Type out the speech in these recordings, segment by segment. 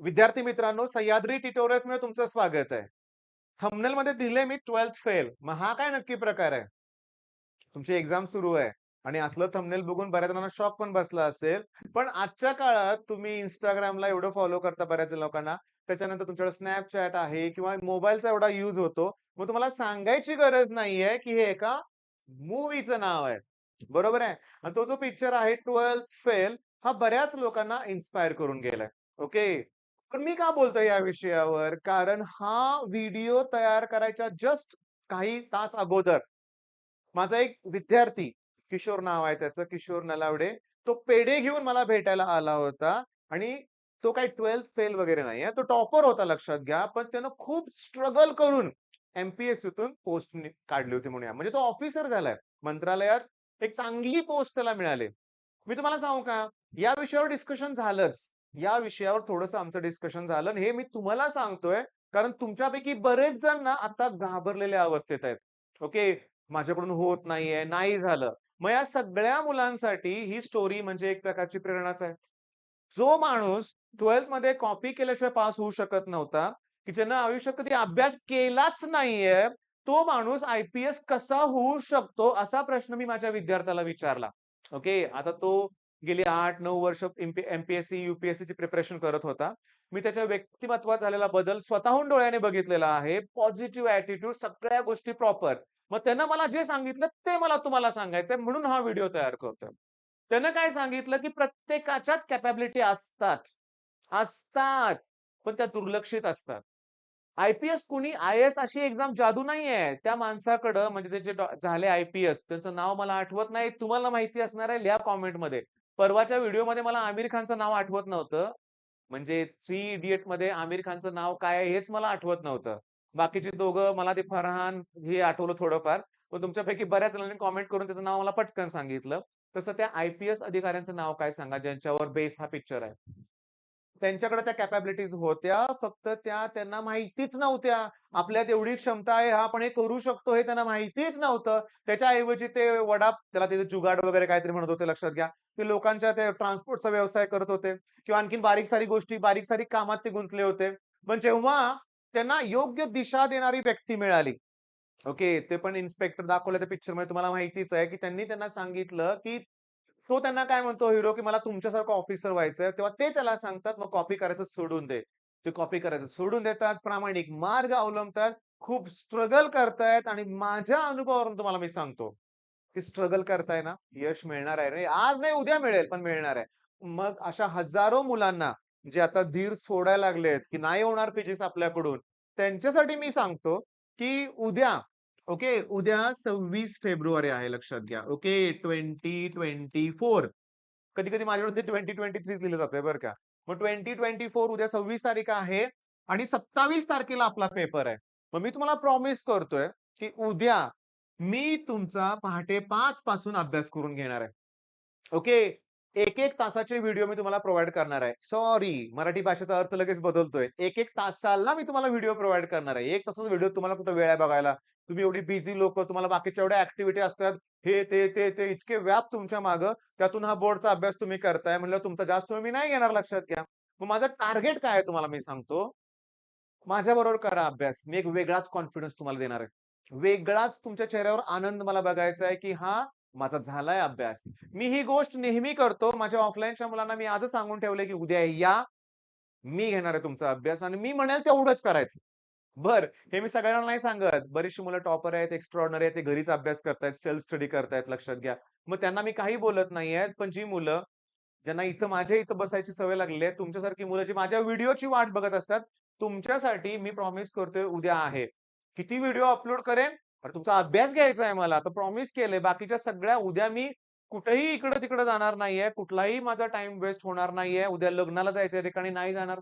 विद्यार्थी मित्रांनो, सह्याद्री ट्युटोरियल्स मध्ये तुमचं स्वागत आहे. थंबनेल मध्ये दिले मी 12th फेल. मग हा काय नक्की प्रकार आहे? तुमची एक्झाम सुरू आहे आणि असलं थंबनेल बघून बऱ्याच जणांना शॉक पण बसला असेल. पण आजच्या काळात तुम्ही Instagramला एवढं फॉलो करता बऱ्याच लोकांना. त्याच्यानंतर तुमच्याकडे Snapchat आहे किंवा मोबाईलचा एवढा यूज होतो. मग तुम्हाला सांगायची गरज नाहीये, की हे एका मूव्हीचं नाव आहे. बरोबर आहे? आणि तो जो पिक्चर आहे 12th फेल हा बऱ्याच लोकांना इन्स्पायर करून गेलाय. ओके. पण मी का बोलतोय या विषयावर? कारण हा व्हिडिओ तयार करायच्या जस्ट काही तास अगोदर माझा एक विद्यार्थी, किशोर नाव आहे त्याचं, किशोर नलावडे. तो पेढे घेऊन मला भेटायला आला होता आणि तो काही 12th फेल वगैरे नाहीये. तो टॉपर होता लक्षात घ्या. पण त्यानं खूप स्ट्रगल करून एम-पी-एस-सीतून पोस्ट काढली होती म्हणूया. म्हणजे तो ऑफिसर झालाय. मंत्रालयात एक चांगली पोस्ट त्याला मिळाली. मी तुम्हाला सांगू का? या विषयावर डिस्कशन झालंच. या विषयावर थोडंसं आमचं डिस्कशन झालं आणि हे मी तुम्हाला सांगतोय, कारण तुमच्यापैकी बरेच जण ना आता घाबरलेल्या अवस्थेत आहेत. ओके. माझ्याकडून होत नाहीये, नाही झालं. मग या सगळ्या मुलांसाठी ही स्टोरी म्हणजे एक प्रकारची प्रेरणाच आहे. जो माणूस 12th मध्ये कॉपी केल्याशिवाय पास होऊ शकत नव्हता, की ज्यानं आयुष्यात कधी अभ्यास केलाच नाहीये, तो माणूस आय-पी-एस कसा होऊ शकतो? असा प्रश्न मी माझ्या विद्यार्थ्याला विचारला. ओके. आता तो गेली 8-9 वर्ष एम-पी-एस-सी, यू-पी-एस-सीची प्रिपरेशन करत होता. मी त्याच्या व्यक्तिमत्त्वात झालेला बदल स्वतःहून डोळ्याने बघितलेला आहे. पॉझिटिव्ह ॲटिट्यूड, सगळ्या गोष्टी प्रॉपर. मग त्यानं मला जे सांगितलं ते मला तुम्हाला सांगायचंय म्हणून हा व्हिडिओ तयार करतोय. त्यानं काय सांगितलं, की प्रत्येकाच्यात कॅपॅबिलिटी असतात. असतात. पण त्या दुर्लक्षित असतात. आय-पी-एस कुणी आय-ए-एस अशी एक्झाम जादू नाहीये. त्या माणसाकडं म्हणजे ते जे झाले आय-पी-एस त्यांचं नाव मला आठवत नाही. तुम्हाला माहिती असणार आहे लिहा कमेंटमध्ये. परवाच्या व्हिडिओमध्ये मला आमिर खानचं नाव आठवत नव्हतं. म्हणजे थ्री इडियटमध्ये आमिर खानचं नाव काय आहे हेच मला आठवत नव्हतं. बाकीची दोघं मला ते फरहान हे आठवलं थोडंफार. पण तुमच्यापैकी बऱ्याच जणांनी कमेंट करून त्याचं नाव मला पटकन सांगितलं. तसं त्या आय-पी-एस अधिकाऱ्यांचं नाव काय सांगा ज्यांच्यावर बेस हा पिक्चर आहे? त्यांच्याकडे त्या कॅपॅबिलिटीज होत्या. फक्त त्या त्यांना माहितीच नव्हत्या. आपल्यात एवढी क्षमता आहे, हा आपण हे करू शकतो हे त्यांना माहितीच नव्हतं. त्याच्याऐवजी ते त्याला ते जुगाड वगैरे काहीतरी म्हणत होते लक्षात घ्या. ते लोकांच्या ते ट्रान्सपोर्टचा व्यवसाय करत होते किंवा आणखीन बारीक-सारीक गोष्टी, बारीक-सारीक कामात ते गुंतले होते. पण जेव्हा त्यांना योग्य दिशा देणारी व्यक्ती मिळाली, ओके. ते पण इन्स्पेक्टर दाखवलं त्या पिक्चरमध्ये तुम्हाला माहितीच आहे, की त्यांनी त्यांना सांगितलं, की तो त्यांना काय म्हणतो हिरो, की मला तुमच्यासारखं ऑफिसर व्हायचंय. तेव्हा ते त्याला सांगतात, "मग कॉपी करायचं सोडून दे." ते कॉपी करायचं सोडून देतात, प्रामाणिक मार्ग अवलंबतात, खूप स्ट्रगल करतायत आणि माझ्या अनुभवावरून तुम्हाला मी सांगतो, की स्ट्रगल करताय ना, यश मिळणार आहे रे. आज नाही उद्या मिळेल, पण मिळणार आहे. मग अशा हजारो मुलांना जे आता धीर सोडायला लागलेत, की नाही होणार फिजिक्स आपल्याकडून, त्यांच्यासाठी मी सांगतो, की उद्या ओके. उद्या 26 फेब्रुवारी आहे लक्षात घ्या. ओके. 2024 कधी-कधी माझ्याकडे ते 2023 लिहिलं जातंय बरं का. मग 2024 उद्या 26 तारीख आहे आणि 27 तारखेला आपला पेपर आहे. मग मी तुम्हाला प्रॉमिस करतोय, की उद्या मी तुमचा पहाटे 5 पासून अभ्यास करून घेणार आहे. ओके. 1-1 तासाचे व्हिडिओ मी तुम्हाला प्रोव्हाईड करणार आहे. सॉरी, मराठी भाषेचा अर्थ लगेच बदलतोय. 1-1 तासाला मी तुम्हाला व्हिडिओ प्रोव्हाईड करणार आहे. 1 तासाचा व्हिडिओ तुम्हाला कुठे वेळ आहे बघायला. तुम्ही एवढी बिझी लोकं, तुम्हाला बाकीच्या एवढ्या ॲक्टिव्हिटी असतात. हे, ते इतके व्याप तुमच्या मागं. त्यातून हा बोर्डचा अभ्यास तुम्ही करताय म्हणल्यावर तुमचा जास्त वेळ मी नाही घेणार लक्षात घ्या. मग माझं टार्गेट काय आहे तुम्हाला मी सांगतो. माझ्याबरोबर करा अभ्यास. मी एक वेगळाच कॉन्फिडन्स तुम्हाला देणार आहे. वेगळाच तुमच्या चेहऱ्यावर आनंद मला बघायचा आहे, की हां, माझा झालाय अभ्यास. मी ही गोष्ट नेहमी करतो. माझ्या ऑफलाईनच्या मुलांना मी आजच सांगून ठेवलंय, की उद्या या, मी घेणार आहे तुमचा अभ्यास आणि मी म्हणेल तेवढंच करायचं. बरं, हे मी सगळ्यांना नाही सांगत. बरीचशी मुलं टॉपर आहेत, एक्स्ट्राऑर्डिनरी आहेत, ते घरीच अभ्यास करतायत, सेल्फ स्टडी करतायत लक्षात घ्या. मग त्यांना मी काही बोलत नाहीये. पण जी मुलं ज्यांना इथं माझ्या इथं बसायची सवय लागली आहे, तुमच्यासारखी मुलं जी माझ्या व्हिडिओची वाट बघत असतात, तुमच्यासाठी मी प्रॉमिस करतोय उद्या आहे. किती व्हिडिओ अपलोड करेन? अरे तुमचा अभ्यास घ्यायचा आहे मला. तर प्रॉमिस केलंय. बाकीच्या सगळ्या उद्या मी कुठेही इकडं-तिकडं जाणार नाहीये. कुठलाही माझा टाईम वेस्ट होणार नाहीये. उद्या लग्नाला जायचं ठिकाणी नाही जाणार.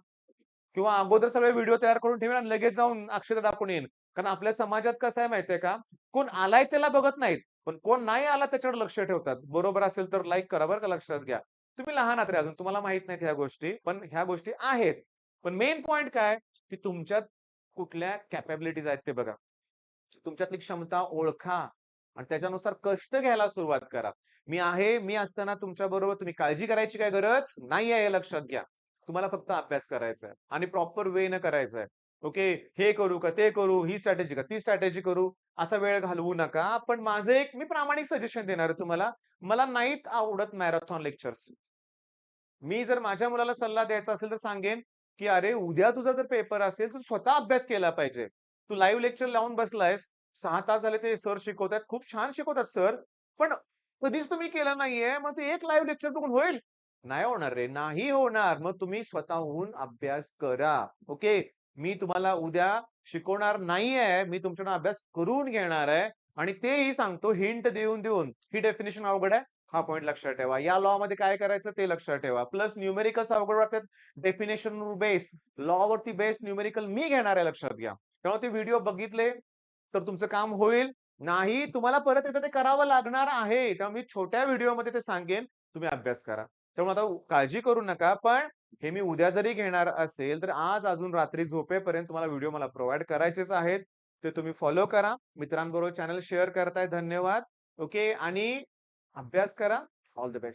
किंवा अगोदर सगळे व्हिडिओ तयार करून ठेवेन आणि लगेच जाऊन अक्षता टाकून येईन. कारण आपल्या समाजात कसं आहे माहितीये का? कोण आलाय त्याला बघत नाहीत. पण कोण नाही आला त्याच्यावर लक्ष ठेवतात. बरोबर असेल तर लाईक करा बरं का लक्षात घ्या. तुम्ही लहान आहात रे अजून तुम्हाला माहित नाहीत ह्या गोष्टी. पण ह्या गोष्टी आहेत. पण मेन पॉइंट काय? की तुमच्यात कुठल्या कॅपॅबिलिटीज आहेत ते बघा. तुमच्यातली क्षमता ओळखा आणि त्याच्यानुसार कष्ट घ्यायला सुरुवात करा. मी आहे, मी असताना तुमच्याबरोबर तुम्ही काळजी करायची काय गरज नाहीये हे लक्षात घ्या. तुम्हाला फक्त अभ्यास करायचा आहे आणि प्रॉपर वेनं करायचा आहे. ओके, हे करू का, ते करू, ही स्ट्रॅटेजी का, ती स्ट्रॅटेजी करू, असा वेळ घालवू नका. पण माझं एक मी प्रामाणिक सजेशन देणार आहे तुम्हाला. मला नाहीत आवडत मॅरेथॉन लेक्चर्स. मी जर माझ्या मुलाला सल्ला द्यायचा असेल तर सांगेन, की "अरे, उद्या तुझा जर पेपर असेल, तर स्वतः अभ्यास केला पाहिजे. तू लाईव्ह लेक्चर लावून बसलायस, 6 तास झाले ते सर शिकवतायत, खूप छान शिकवतात सर. पण कधीच तुम्ही केलं नाहीये, मग ते एक लाईव्ह लेक्चर बघून होईल? नाही होणार रे, नाही होणार. मग तुम्ही स्वतःहून अभ्यास करा. ओके. मी तुम्हाला उद्या शिकवणार नाहीये, मी तुमच्याकडून अभ्यास करून घेणार आहे आणि तेही सांगतो हिंट देऊन. ही डेफिनिशन अवघड आहे. हा पॉइंट लक्षात ठेवा. या लॉ मध्ये काय करायचं ते लक्षात ठेवा. प्लस न्यूमेरिकल्स अवघड वाटतात. डेफिनेशन बेस्ड, लॉ वरती बेस्ड न्यूमेरिकल मी घेणार आहे लक्षात घ्या. त्यामुळे ते व्हिडिओ बघितले तर तुमचं काम होईल. नाही तुम्हाला परत एकदा ते करावं लागणार आहे. त्यामुळे मी छोट्या व्हिडिओमध्ये ते सांगेन, तुम्ही अभ्यास करा. त्यामुळे आता काळजी करू नका. पण हे मी उद्या जरी घेणार असेल, तर आज अजून रात्री झोपेपर्यंत तुम्हाला व्हिडिओ मला प्रोव्हाईड करायचेच आहेत. ते तुम्ही फॉलो करा. मित्रांबरोबर चॅनल शेअर करताय धन्यवाद. ओके आणि अभ्यास करा. All the best.